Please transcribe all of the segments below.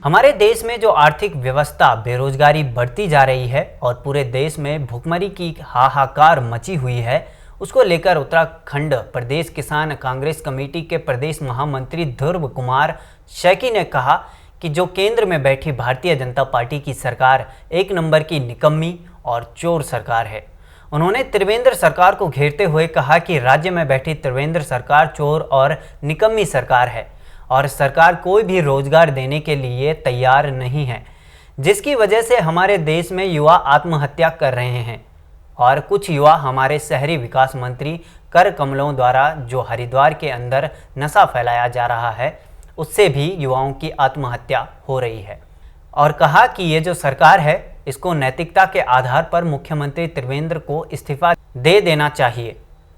हमारे देश में जो आर्थिक व्यवस्था बेरोजगारी बढ़ती जा रही है और पूरे देश में भुखमरी की हाहाकार मची हुई है, उसको लेकर उत्तराखंड प्रदेश किसान कांग्रेस कमेटी के प्रदेश महामंत्री ध्रुव कुमार शैकी ने कहा कि जो केंद्र में बैठी भारतीय जनता पार्टी की सरकार एक नंबर की निकम्मी और चोर सरकार है। उन्होंने त्रिवेंद्र सरकार को घेरते हुए कहा कि राज्य में बैठी त्रिवेंद्र सरकार चोर और निकम्मी सरकार है और सरकार कोई भी रोजगार देने के लिए तैयार नहीं है, जिसकी वजह से हमारे देश में युवा आत्महत्या कर रहे हैं और कुछ युवा हमारे शहरी विकास मंत्री कर कमलों द्वारा जो हरिद्वार के अंदर नशा फैलाया जा रहा है, उससे भी युवाओं की आत्महत्या हो रही है। और कहा कि ये जो सरकार है, इसको नैतिकता के आधार पर मुख्यमंत्री त्रिवेंद्र को इस्तीफा दे देना चाहिए।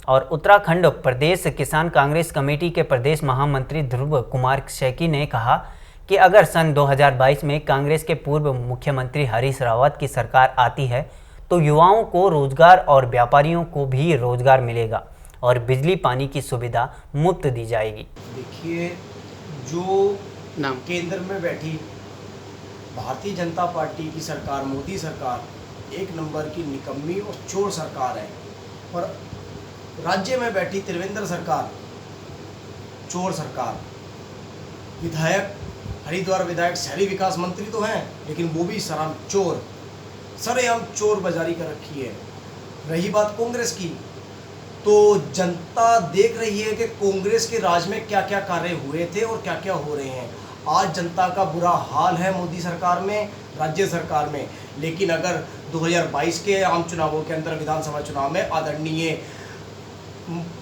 और उत्तराखंड प्रदेश किसान कांग्रेस कमेटी के प्रदेश महामंत्री ध्रुव कुमार शैकी ने कहा कि अगर सन 2022 में कांग्रेस के पूर्व मुख्यमंत्री हरीश रावत की सरकार आती है तो युवाओं को रोजगार और व्यापारियों को भी रोजगार मिलेगा और बिजली पानी की सुविधा मुफ्त दी जाएगी। देखिए, जो केंद्र में बैठी भारतीय जनता पार्टी की सरकार, मोदी सरकार एक नंबर की निकम्मी और चोर सरकार है और राज्य में बैठी त्रिवेंद्र सरकार चोर सरकार। विधायक हरिद्वार विधायक शहरी विकास मंत्री तो हैं, लेकिन वो भी सरेआम चोर बाजारी कर रखी है। रही बात कांग्रेस की, तो जनता देख रही है कि कांग्रेस के राज में क्या क्या कार्य हुए थे और क्या क्या हो रहे हैं। आज जनता का बुरा हाल है मोदी सरकार में, राज्य सरकार में। लेकिन अगर 2022 के आम चुनावों के अंदर विधानसभा चुनाव में आदरणीय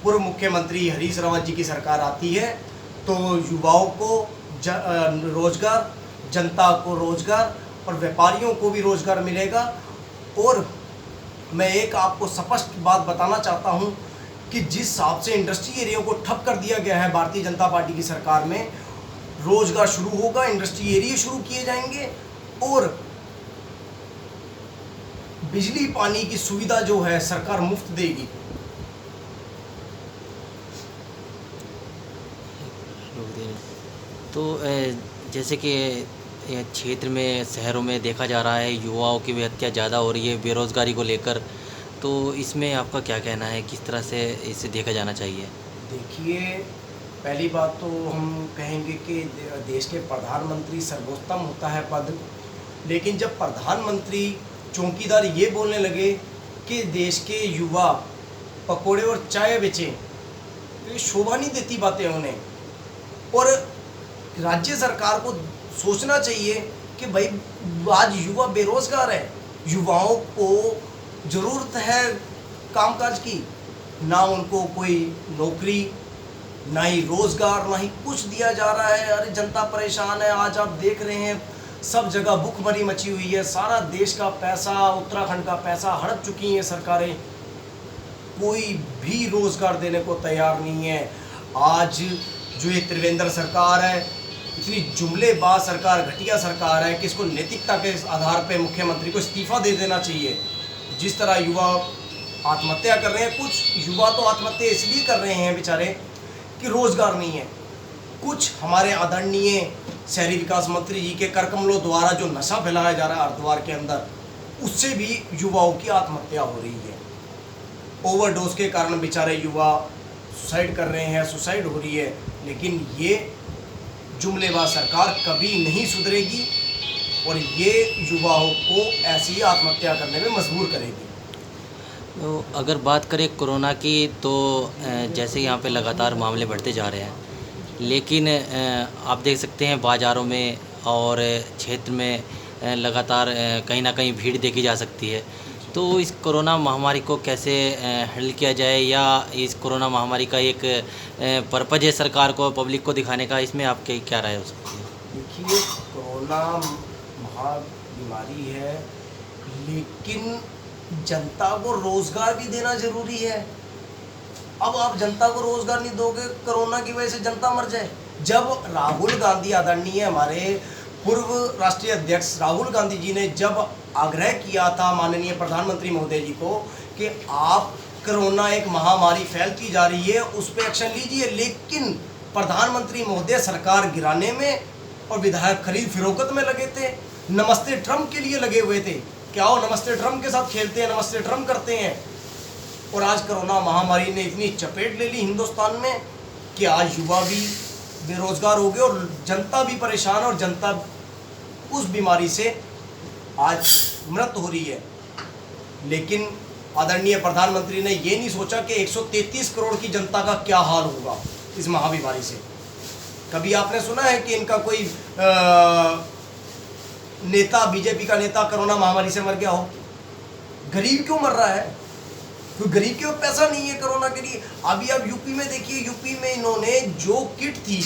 पूर्व मुख्यमंत्री हरीश रावत जी की सरकार आती है तो युवाओं को रोजगार, जनता को रोजगार और व्यापारियों को भी रोजगार मिलेगा। और मैं एक आपको स्पष्ट बात बताना चाहता हूं कि जिस हिसाब से इंडस्ट्री एरिया को ठप कर दिया गया है भारतीय जनता पार्टी की सरकार में, रोजगार शुरू होगा, इंडस्ट्री एरिया शुरू किए जाएंगे और बिजली पानी की सुविधा जो है सरकार मुफ्त देगी। तो जैसे कि क्षेत्र में, शहरों में देखा जा रहा है युवाओं की भी हत्या ज़्यादा हो रही है बेरोज़गारी को लेकर, तो इसमें आपका क्या कहना है, किस तरह से इसे देखा जाना चाहिए? देखिए, पहली बात तो हम कहेंगे कि देश के प्रधानमंत्री सर्वोत्तम होता है पद, लेकिन जब प्रधानमंत्री चौकीदार ये बोलने लगे कि देश के युवा पकोड़े और चाय बेचें, तो ये शोभा नहीं देती बातें उन्हें। और राज्य सरकार को सोचना चाहिए कि भाई आज युवा बेरोजगार है, युवाओं को ज़रूरत है कामकाज की, ना उनको कोई नौकरी, ना ही रोज़गार, ना ही कुछ दिया जा रहा है। अरे जनता परेशान है। आज आप देख रहे हैं सब जगह भुखमरी मची हुई है, सारा देश का पैसा, उत्तराखंड का पैसा हड़प चुकी हैं सरकारें, कोई भी रोज़गार देने को तैयार नहीं है। आज जो ये त्रिवेंद्र सरकार है, इतनी जुमलेबाज सरकार, घटिया सरकार है कि इसको नैतिकता के आधार पे मुख्यमंत्री को इस्तीफा दे देना चाहिए। जिस तरह युवा आत्महत्या कर रहे हैं, कुछ युवा तो आत्महत्या इसलिए कर रहे हैं बेचारे कि रोज़गार नहीं है। कुछ हमारे आदरणीय शहरी विकास मंत्री जी के कर कमलों द्वारा जो नशा फैलाया जा रहा है हरिद्वार के अंदर, उससे भी युवाओं की आत्महत्या हो रही है। ओवरडोज के कारण बेचारे युवा सुसाइड कर रहे हैं, सुसाइड हो रही है। लेकिन ये जुमलेबाज सरकार कभी नहीं सुधरेगी और ये युवाओं को ऐसी ही आत्महत्या करने में मजबूर करेगी। तो अगर बात करें कोरोना की, तो जैसे यहाँ पे लगातार मामले बढ़ते जा रहे हैं, लेकिन आप देख सकते हैं बाज़ारों में और क्षेत्र में लगातार कहीं ना कहीं भीड़ देखी जा सकती है। तो इस कोरोना महामारी को कैसे हैंडल किया जाए, या इस कोरोना महामारी का एक पर्पज़ है सरकार को, पब्लिक को दिखाने का, इसमें आपके क्या राय हो सकती है? देखिए, कोरोना महाबीमारी है, लेकिन जनता को रोज़गार भी देना ज़रूरी है। अब आप जनता को रोज़गार नहीं दोगे, कोरोना की वजह से जनता मर जाए। जब राहुल गांधी, आदरणीय हमारे पूर्व राष्ट्रीय अध्यक्ष राहुल गांधी जी ने जब आग्रह किया था माननीय प्रधानमंत्री महोदय जी को कि आप कोरोना एक महामारी फैलती जा रही है, उस पर एक्शन लीजिए, लेकिन प्रधानमंत्री महोदय सरकार गिराने में और विधायक खरीद फिरोख्त में लगे थे, नमस्ते ट्रम्प के लिए लगे हुए थे। क्या हो, नमस्ते ट्रम्प के साथ खेलते हैं, नमस्ते ट्रम्प करते हैं। और आज कोरोना महामारी ने इतनी चपेट ले ली हिंदुस्तान में कि आज युवा भी बेरोजगार हो गए और जनता भी परेशान, और जनता उस बीमारी से आज मृत्यु हो रही है। लेकिन आदरणीय प्रधानमंत्री ने ये नहीं सोचा कि 133 करोड़ की जनता का क्या हाल होगा इस महाबीमारी से। कभी आपने सुना है कि इनका कोई नेता, बीजेपी का नेता कोरोना महामारी से मर गया हो? गरीब क्यों मर रहा है? क्योंकि गरीब के पास पैसा नहीं है कोरोना के लिए। अभी आप यूपी में देखिए, यूपी में इन्होंने जो किट थी,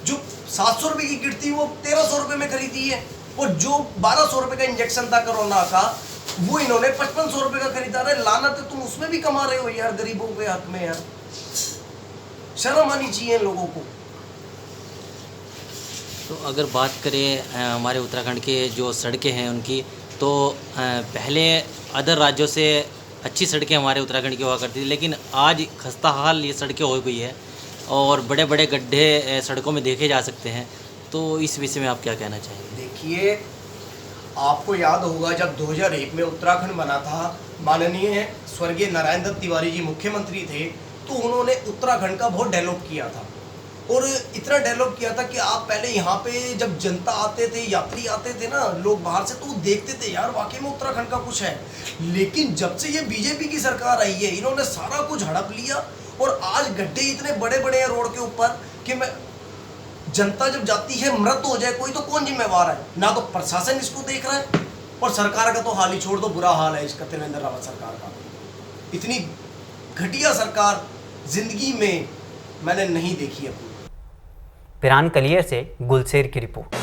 जो 700 रुपये की किट थी, वो 1300 रुपये में खरीदी है, और जो 1200 रुपये का इंजेक्शन था कोरोना का, वो इन्होंने 5500 रुपये का खरीदा। रहे लानत है, तुम उसमें भी कमा रहे हो यार, गरीबों के हक में यार। शर्म आनी चाहिए लोगों को। तो अगर बात करें हमारे उत्तराखंड के जो सड़कें हैं उनकी, तो पहले अदर राज्यों से अच्छी सड़कें हमारे उत्तराखंड की हुआ करती थी, लेकिन आज खस्ता हाल ये सड़कें हो गई है और बड़े बड़े गड्ढे सड़कों में देखे जा सकते हैं। तो इस विषय में आप क्या कहना चाहेंगे? देखिए, आपको याद होगा जब 2001 में उत्तराखंड बना था, माननीय स्वर्गीय नारायण दत्त तिवारी जी मुख्यमंत्री थे, तो उन्होंने उत्तराखंड का बहुत डेवलप किया था। और इतना डेवलप किया था कि आप पहले यहाँ पे जब जनता आते थे, यात्री आते थे ना, लोग बाहर से, तो वो देखते थे यार वाकई में उत्तराखंड का कुछ है। लेकिन जब से ये बीजेपी की सरकार आई है, इन्होंने सारा कुछ हड़प लिया, और आज गड्ढे इतने बड़े बड़े हैं रोड के ऊपर कि मैं जनता जब जाती है, मृत्यु हो जाए कोई, तो कौन जिम्मेवार है? ना तो प्रशासन इसको देख रहा है, और सरकार का तो हाल ही छोड़ दो, बुरा हाल है इसका, त्रिवेंद्र रावत सरकार का। इतनी घटिया सरकार जिंदगी में मैंने नहीं देखी अपनी। पिरान कलियर से गुलशेर की रिपोर्ट।